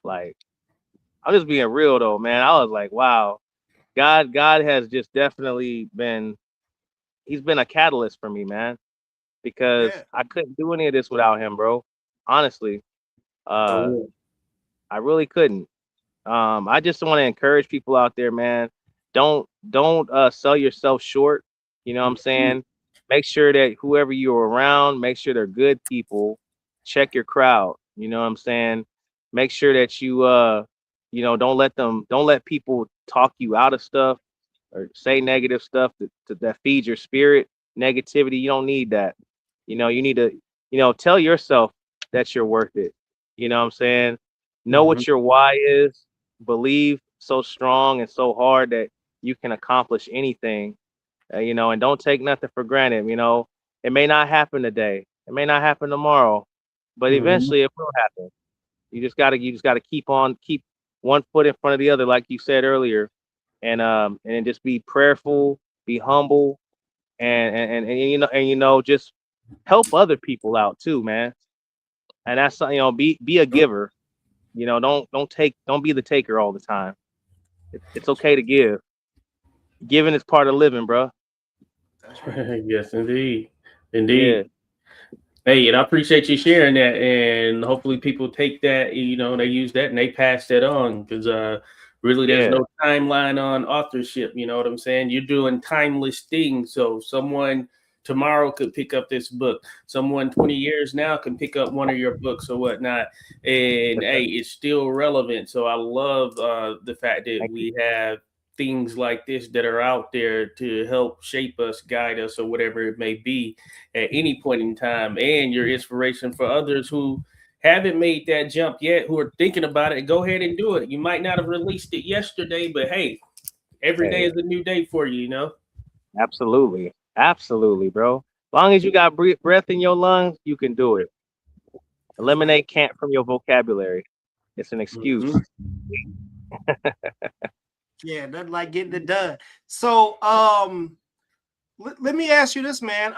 Like, I'm just being real though, man. I was like, wow, God has just definitely been. He's been a catalyst for me, man, because Yeah. I couldn't do any of this without him, bro. Honestly, uh, I really couldn't. I just want to encourage people out there, man. Don't sell yourself short. You know what I'm saying? Make sure that whoever you're around, make sure they're good people. Check your crowd. You know what I'm saying? Make sure that you know, don't let people talk you out of stuff or say negative stuff that feeds your spirit. Negativity, you don't need that. You know, you need to, you know, tell yourself that you're worth it. You know what I'm saying? Know what your why is, believe so strong and so hard that you can accomplish anything, you know, and don't take nothing for granted. You know, it may not happen today, it may not happen tomorrow, but eventually it will happen. You just gotta keep one foot in front of the other, like you said earlier, and just be prayerful, be humble, and you know just help other people out too, man. And that's, you know, be a giver. You know, don't be the taker all the time. It's okay to give. Giving is part of living, bro. Yes, indeed. Yeah, Indeed. Hey, and I appreciate you sharing that. And hopefully people take that, they use that and they pass that on because really there's yeah, no timeline on authorship. You know what I'm saying? You're doing timeless things. So someone tomorrow could pick up this book. Someone 20 years now can pick up one of your books or whatnot. And hey, it's still relevant. So I love the fact that thank you. we have things like this that are out there to help shape us, guide us, or whatever it may be at any point in time, and your inspiration for others who haven't made that jump yet, who are thinking about it, go ahead and do it. You might not have released it yesterday, but hey, every day is a new day for you, you know? Absolutely. Absolutely, bro. Long as you got breath in your lungs, you can do it. Eliminate can't from your vocabulary. It's an excuse. Mhm. Yeah, nothing like getting it done. So, let me ask you this, man.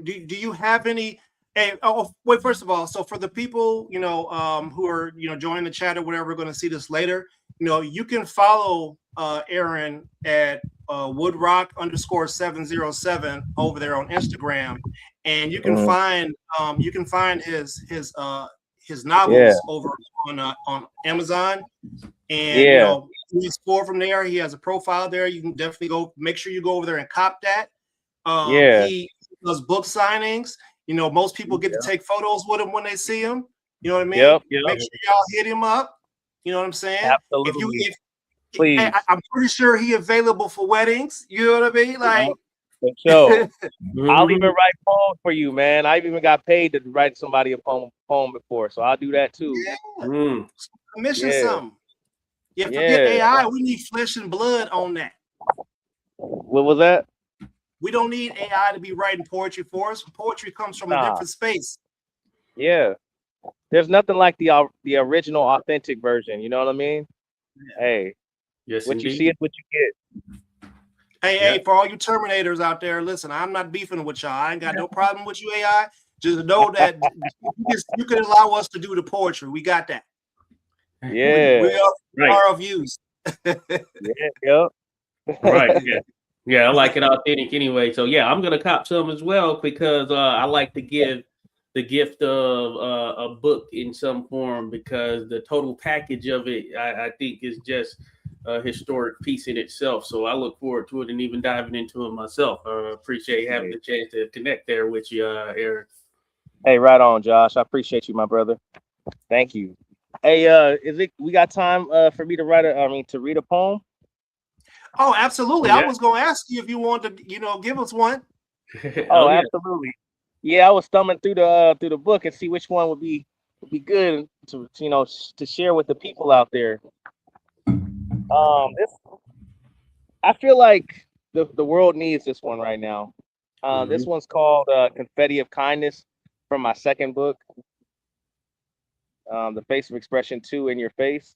Do you have any? Hey, oh, wait. First of all, so for the people who are joining the chat or whatever, going to see this later, you can follow Aaron at Woodrock_707 over there on Instagram, and Mhm. you can find his Yeah. novels over on Amazon, and Yeah. you explore from there. He has a profile there. You can definitely go. Make sure you go over there and cop that. Yeah. He does book signings. Most people get to Yep. take photos with him when they see him. You know what I mean? Yep. Yep. Make sure y'all hit him up. You know what I'm saying? If you, Absolutely. if Please. I'm pretty sure he available for weddings. You know what I mean? Yep. Like, For sure. I'll even Mhm. write poems for you, man. I've even got paid to write somebody a poem before, so I'll do that too. yeah, Mm. commission Yeah. something. Yeah, forget Yeah. AI. We need flesh and blood on that. What was that? We don't need AI to be writing poetry for us. Poetry comes from a Nah. different space. Yeah. There's nothing like the original, authentic version. You know what I mean? Hey, Yes, what you see is indeed. what you get. Hey, Yeah. for all you Terminators out there, listen, I'm not beefing with y'all. I ain't got no problem with you, AI. Just know that you can allow us to do the poetry. We got that. Yeah. We Right. are of use. Yeah. Yep. Right. Yeah. Yeah, I like it authentic anyway. So yeah, I'm gonna cop some as well because I like to give the gift of a book in some form because the total package of it I think is just a historic piece in itself. So I look forward to it and even diving into it myself. Appreciate having Hey, the chance to connect there with you, Eric. hey, right on, Josh. I appreciate you, my brother. Thank you. Hey, is it we got time for me to to read a poem? Oh, absolutely. I Yeah. was gonna ask you if you want to, give us one. Oh, Oh yeah. absolutely. Yeah, I was thumbing through the book and see which one would be good to share with the people out there. This I feel like the world needs this one right now. This Mhm. one's called "Confetti of Kindness" from my second book, "The Face of Expression 2 in Your Face."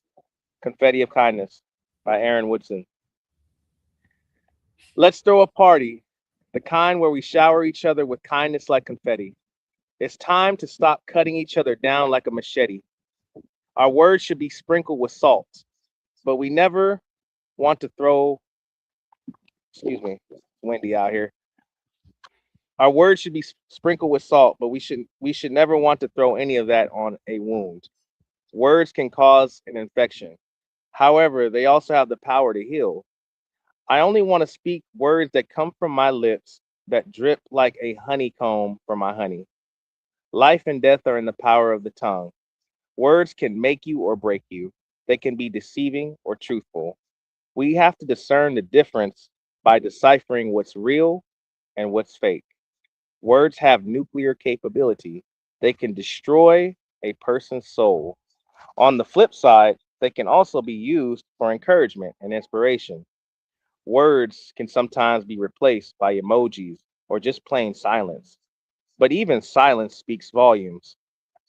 "Confetti of Kindness" by Aaron Woodson. Let's throw a party, the kind where we shower each other with kindness like confetti. It's time to stop cutting each other down like a machete. Our words should be sprinkled with salt, but we never want to throw, excuse me, it's windy out here. Our words should be sprinkled with salt, but we should never want to throw any of that on a wound. Words can cause an infection. However, they also have the power to heal. I only want to speak words that come from my lips that drip like a honeycomb from my honey. Life and death are in the power of the tongue. Words can make you or break you. They can be deceiving or truthful. We have to discern the difference by deciphering what's real and what's fake. Words have nuclear capability. They can destroy a person's soul. On the flip side, they can also be used for encouragement and inspiration. Words can sometimes be replaced by emojis or just plain silence. But even silence speaks volumes.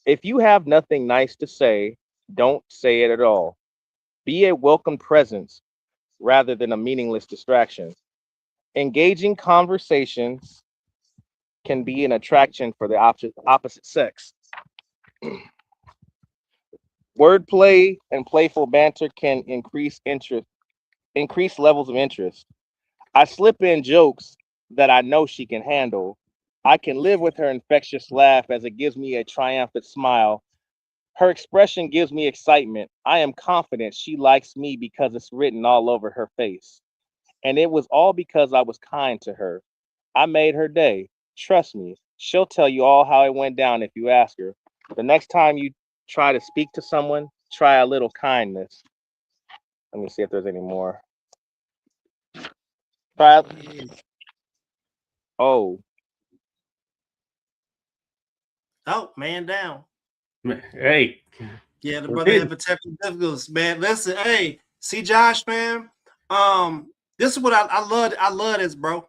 If you have nothing nice to say, don't say it at all. Be a welcome presence rather than a meaningless distraction. Engaging conversations can be an attraction for the opposite sex. Wordplay and playful banter can increase levels of interest. I slip in jokes that I know she can handle. I can live with her infectious laugh as it gives me a triumphant smile. Her expression gives me excitement. I am confident she likes me because it's written all over her face. And it was all because I was kind to her. I made her day. Trust me, she'll tell you all how it went down if you ask her. The next time you try to speak to someone, try a little kindness. Let me see if there's any more. Try. Oh, Oh, man down. Hey, Yeah, the brother had technical difficulties, man. Listen, hey, see Josh, man. This is what I love. I love this, bro,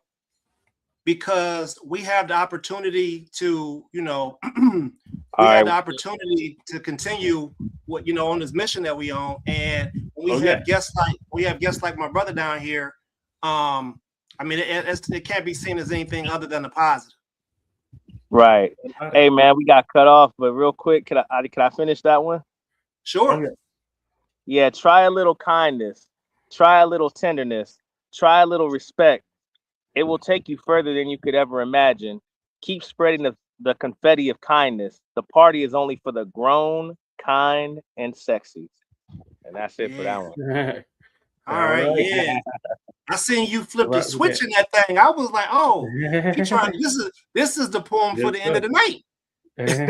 because we have the opportunity to, we All have right. the opportunity to continue what on this mission that we on, and when Oh, we yeah. have guests like my brother down here. I mean, it can't be seen as anything other than a positive. Right. Hey man, we got cut off, but real quick, can I finish that one? Sure. Oh, yeah. Yeah, try a little kindness, try a little tenderness, try a little respect. It will take you further than you could ever imagine. Keep spreading the confetti of kindness. The party is only for the grown, kind, and sexy. And that's it for Yeah. that one. All All right. right. Yeah. I seen you flip the Right, switch in that thing. I was like, oh, he trying. yeah. This is the poem for Yes, the end of the night.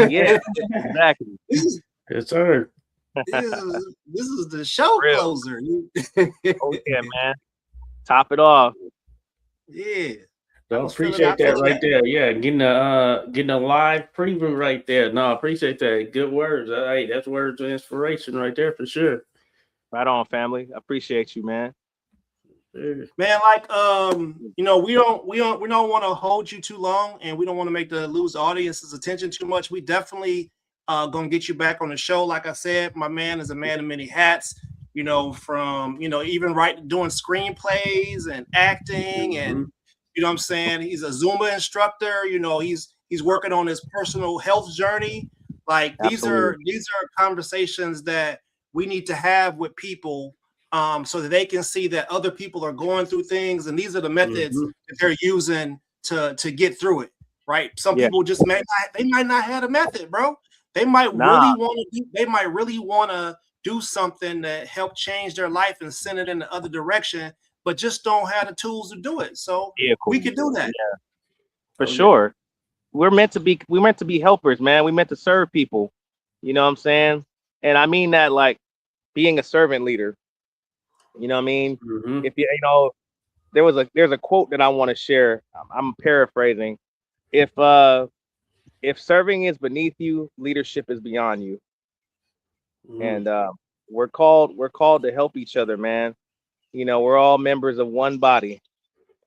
Yeah, exactly. This is Yes, sir. this is the show Real. closer. Oh yeah, man. Top it off. Yeah. So I I was feeling appreciate that right that. there. Yeah, getting a live preview right there. No, I appreciate that. Good words. Hey, that's words of inspiration right there for sure. Right on, family. I appreciate you, man. Yeah. Man, like we don't want to hold you too long, and we don't want to lose the audience's attention too much. We definitely gonna get you back on the show. Like I said, my man is a man of many hats. From even doing screenplays and acting, and what I'm saying, he's a Zumba instructor. He's working on his personal health journey. Like these are conversations that we need to have with people, so that they can see that other people are going through things, and these are the methods that they're using to get through it. Right? Some people just might not have a method, bro. They might really want to do something that help change their life and send it in the other direction, but just don't have the tools to do it. So we could do that. Yeah, for sure. We're meant to be helpers, man. We meant to serve people. You know what I'm saying? And I mean that like being a servant leader. You know what I mean? If there's a quote that I want to share. I'm paraphrasing. If serving is beneath you, leadership is beyond you. And we're called to help each other, man. We're all members of one body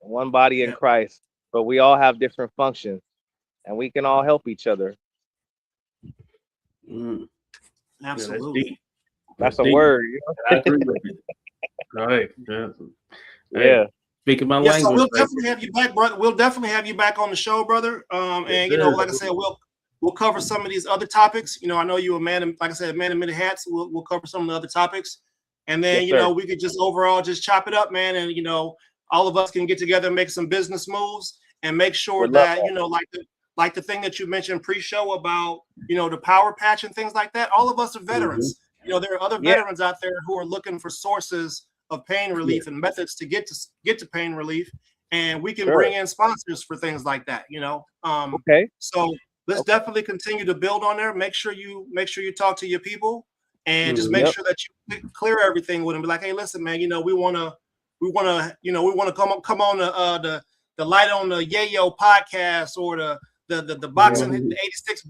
in Christ, but we all have different functions, and we can all help each other. Absolutely. That's a word. I agree with it. Right. Yeah. Speaking my language. So we'll definitely have you back, brother. We'll definitely have you back on the show, brother. And like I said, we'll cover some of these other topics. I know you're a man, like I said, a man in many hats. We'll cover some of the other topics, and then we could just overall just chop it up, man. And all of us can get together and make some business moves and make sure that like the thing that you mentioned pre-show about the power patch and things like that. All of us are veterans. There are other veterans out there who are looking for sources of pain relief and methods to get to pain relief, and we can bring in sponsors for things like that. So let's definitely continue to build on there. Make sure you talk to your people, and just make sure that you clear everything with them. Be like, hey, listen, man, we want to come on the Light on the Yayo podcast, or the boxing the 86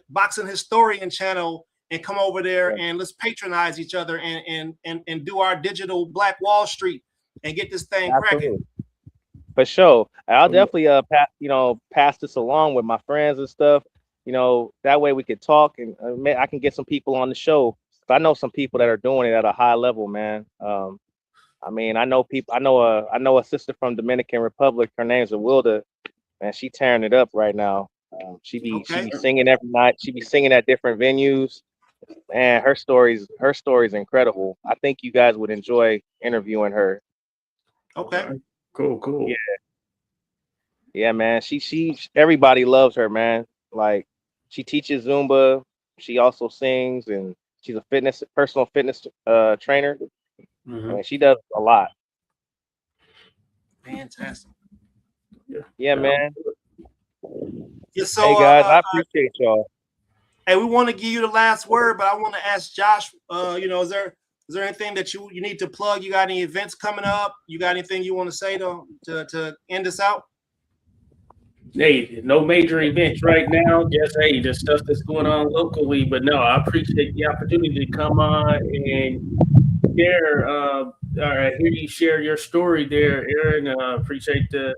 boxing historian channel, and come over there and let's patronize each other and do our digital Black Wall Street and get this thing cracking. For sure. I'll definitely pass this along with my friends and stuff. That way we could talk, and I can get some people on the show. I know some people that are doing it at a high level, man. I know people. I know a sister from Dominican Republic. Her name's Wilda, and she tearing it up right now. She be singing every night. She be singing at different venues. Man, her story's incredible. I think you guys would enjoy interviewing her. Okay. Cool. Yeah, man. She everybody loves her, man. Like, she teaches Zumba. She also sings, and she's a personal fitness trainer. And she does a lot. Fantastic. Yeah, man. Yeah, so hey guys, I appreciate y'all. Hey, we want to give you the last word, but I want to ask Josh, is there anything that you need to plug? You got any events coming up? You got anything you want to say to end this out? Hey, no major events right now. Just hey, the stuff that's going on locally. But no, I appreciate the opportunity to come on and share. Or hear you share your story there, Aaron. Appreciate the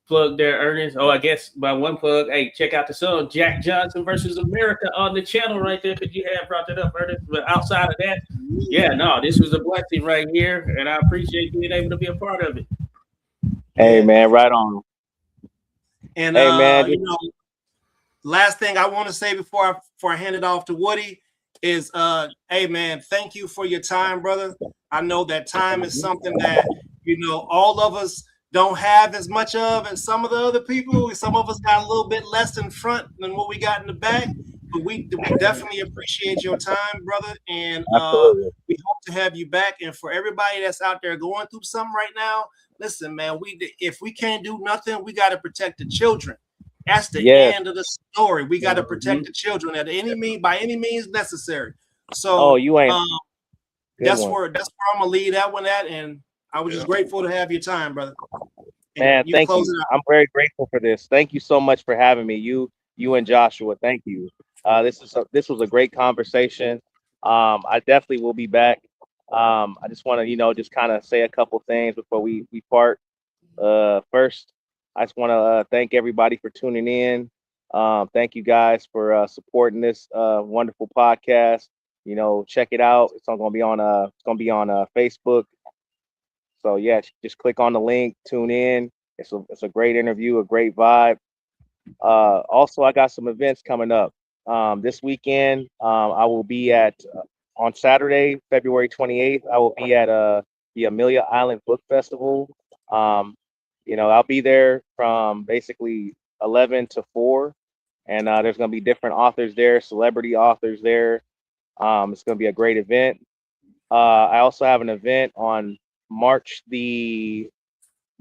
plug there, Ernest. Oh, I guess by one plug, hey, check out the song Jack Johnson versus America on the channel right there because you had brought that up, Ernest. But outside of that, yeah, no, this was a blessing right here, and I appreciate being able to be a part of it. Hey Yeah. man, right on. And Hey man, last thing I want to say before I hand it off to Woody is hey man, thank you for your time, brother. I know that time is something that all of us don't have as much of as some of the other people. Some of us got a little bit less in front than what we got in the back. But we definitely appreciate your time, brother. And absolutely. we hope to have you back. And for everybody that's out there going through something right now, listen, man, if we can't do nothing, we got to protect the children. That's the Yes. end of the story. We got to protect the children by any means necessary. Oh, So you ain't that's where I'm gonna leave that one at. And I was just grateful to have your time, brother. And man, you can thank close you. it out. I'm very grateful for this. Thank you so much for having me. You and Joshua, thank you. This was a great conversation. I definitely will be back. I just want to, just kind of say a couple things before we part. First, I just want to thank everybody for tuning in. Thank you guys for supporting this wonderful podcast. Check it out. It's going to be on Facebook. So yeah, just click on the link, tune in. It's a great interview, a great vibe. Also, I got some events coming up. This weekend, I will be on Saturday, February 28th. I will be at the Amelia Island Book Festival. I'll be there from basically 11 to 4, and there's going to be different authors there, celebrity authors there. It's going to be a great event. I also have an event on March the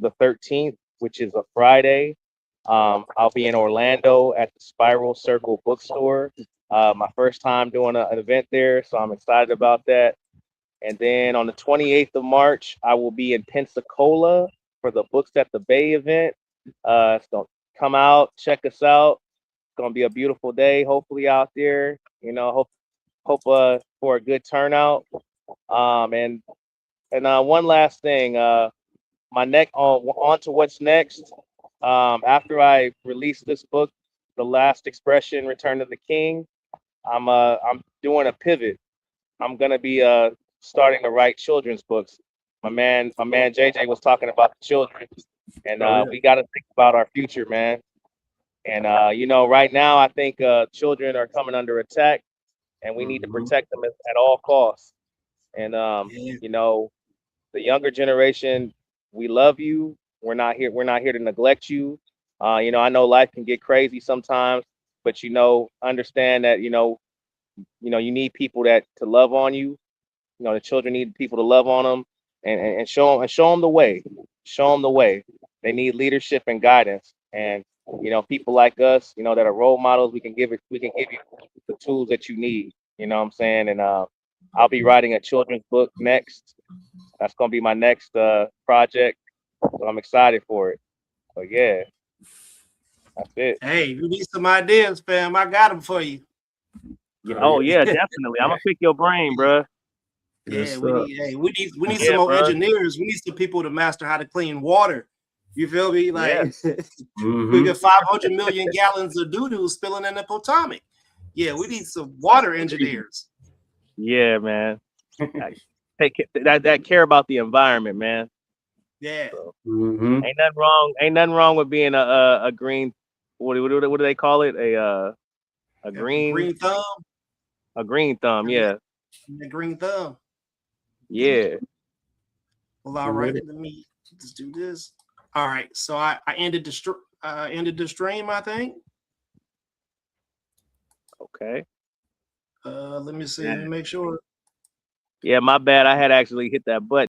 13th, which is a Friday. I'll be in Orlando at the Spiral Circle Bookstore. My first time doing an event there, so I'm excited about that. And then on the 28th of March, I will be in Pensacola for the Books at the Bay event. It's going to come out, check us out. It's going to be a beautiful day, hopefully out there. Hope for a good turnout. And one last thing, my neck on to what's next. After I release this book, The Last Expression, Return of the King, I'm doing a pivot. I'm gonna be starting to write children's books. My man JJ was talking about the children, and we got to think about our future, man. And right now I think children are coming under attack, and we need to protect them at all costs. And the younger generation, we love you. We're not here to neglect you. I know life can get crazy sometimes, but understand that you need people to love on you. The children need people to love on them and show them the way. Show them the way. They need leadership and guidance. And people like us, that are role models, we can give you the tools that you need. You know what I'm saying? And I'll be writing a children's book next. That's gonna be my next project. So I'm excited for it. So yeah, that's it. Hey, you need some ideas, fam. I got them for you. Yeah, oh yeah, definitely. I'm gonna pick your brain, bro. Yeah, we need some Yeah, more bro. engineers. We need some people to master how to clean water. You feel me? Like Yeah. we got 500 million gallons of doo-doo spilling in the Potomac. Yeah, we need some water engineers. Yeah, man. That care about the environment, man. Yeah. So, ain't nothing wrong. Ain't nothing wrong with being a green. What do they call it? A green thumb. A green thumb. Yeah. The green thumb. Yeah. Well, all right. Let me just do this. All right. So I ended the stream, I think. Okay. Let me see. Let me make sure. Yeah, my bad. I had actually hit that button.